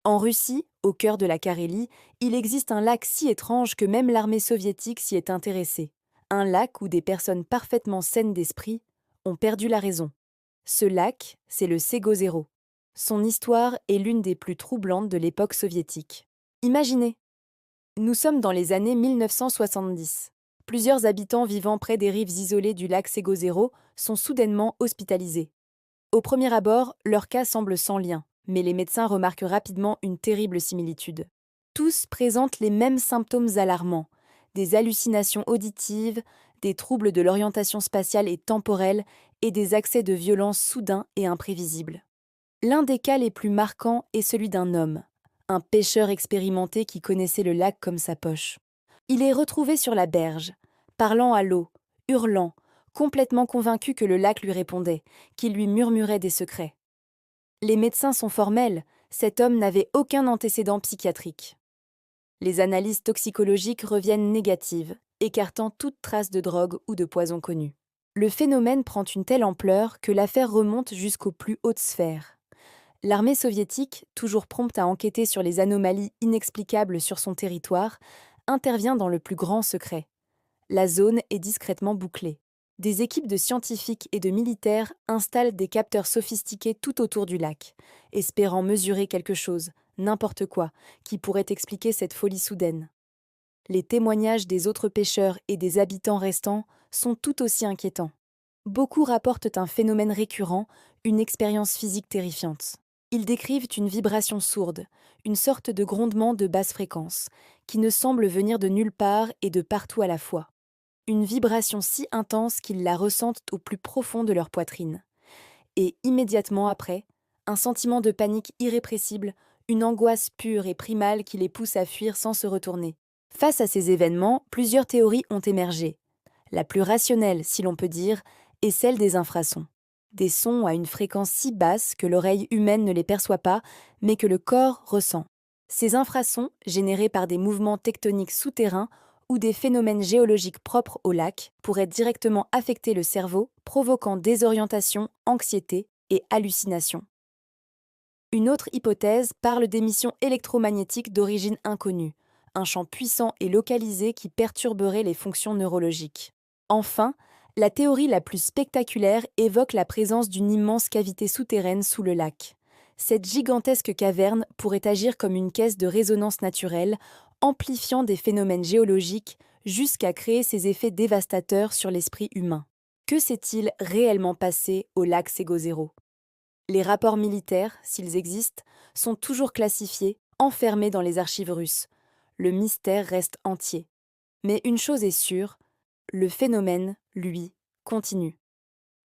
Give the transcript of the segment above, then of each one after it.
En Russie, au cœur de la Carélie, il existe un lac si étrange que même l'armée soviétique s'y est intéressée. Un lac où des personnes parfaitement saines d'esprit ont perdu la raison. Ce lac, c'est le Ségozéro. Son histoire est l'une des plus troublantes de l'époque soviétique. Imaginez, nous sommes dans les années 1970. Plusieurs habitants vivant près des rives isolées du lac Ségozéro sont soudainement hospitalisés. Au premier abord, leur cas semble sans lien, mais les médecins remarquent rapidement une terrible similitude. Tous présentent les mêmes symptômes alarmants, des hallucinations auditives, des troubles de l'orientation spatiale et temporelle et des accès de violence soudains et imprévisibles. L'un des cas les plus marquants est celui d'un homme, un pêcheur expérimenté qui connaissait le lac comme sa poche. Il est retrouvé sur la berge, parlant à l'eau, hurlant, complètement convaincu que le lac lui répondait, qu'il lui murmurait des secrets. Les médecins sont formels, cet homme n'avait aucun antécédent psychiatrique. Les analyses toxicologiques reviennent négatives, écartant toute trace de drogue ou de poison connu. Le phénomène prend une telle ampleur que l'affaire remonte jusqu'aux plus hautes sphères. L'armée soviétique, toujours prompte à enquêter sur les anomalies inexplicables sur son territoire, intervient dans le plus grand secret. La zone est discrètement bouclée. Des équipes de scientifiques et de militaires installent des capteurs sophistiqués tout autour du lac, espérant mesurer quelque chose, n'importe quoi, qui pourrait expliquer cette folie soudaine. Les témoignages des autres pêcheurs et des habitants restants sont tout aussi inquiétants. Beaucoup rapportent un phénomène récurrent, une expérience physique terrifiante. Ils décrivent une vibration sourde, une sorte de grondement de basse fréquence, qui ne semble venir de nulle part et de partout à la fois. Une vibration si intense qu'ils la ressentent au plus profond de leur poitrine. Et immédiatement après, un sentiment de panique irrépressible, une angoisse pure et primale qui les pousse à fuir sans se retourner. Face à ces événements, plusieurs théories ont émergé. La plus rationnelle, si l'on peut dire, est celle des infrasons. Des sons à une fréquence si basse que l'oreille humaine ne les perçoit pas, mais que le corps ressent. Ces infrasons, générés par des mouvements tectoniques souterrains ou des phénomènes géologiques propres au lac, pourraient directement affecter le cerveau, provoquant désorientation, anxiété et hallucinations. Une autre hypothèse parle d'émissions électromagnétiques d'origine inconnue, un champ puissant et localisé qui perturberait les fonctions neurologiques. Enfin, la théorie la plus spectaculaire évoque la présence d'une immense cavité souterraine sous le lac. Cette gigantesque caverne pourrait agir comme une caisse de résonance naturelle, amplifiant des phénomènes géologiques jusqu'à créer ces effets dévastateurs sur l'esprit humain. Que s'est-il réellement passé au lac Ségozéro ? Les rapports militaires, s'ils existent, sont toujours classifiés, enfermés dans les archives russes. Le mystère reste entier. Mais une chose est sûre, le phénomène, lui, continue.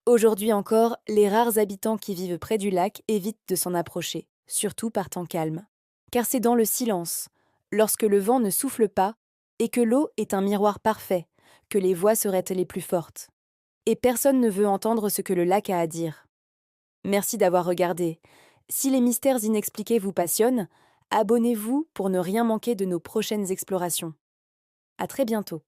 Aujourd'hui encore, les rares habitants qui vivent près du lac évitent de s'en approcher, surtout par temps calme. Car c'est dans le silence, lorsque le vent ne souffle pas, et que l'eau est un miroir parfait, que les voix seraient les plus fortes. Et personne ne veut entendre ce que le lac a à dire. Merci d'avoir regardé. Si les mystères inexpliqués vous passionnent, abonnez-vous pour ne rien manquer de nos prochaines explorations. À très bientôt.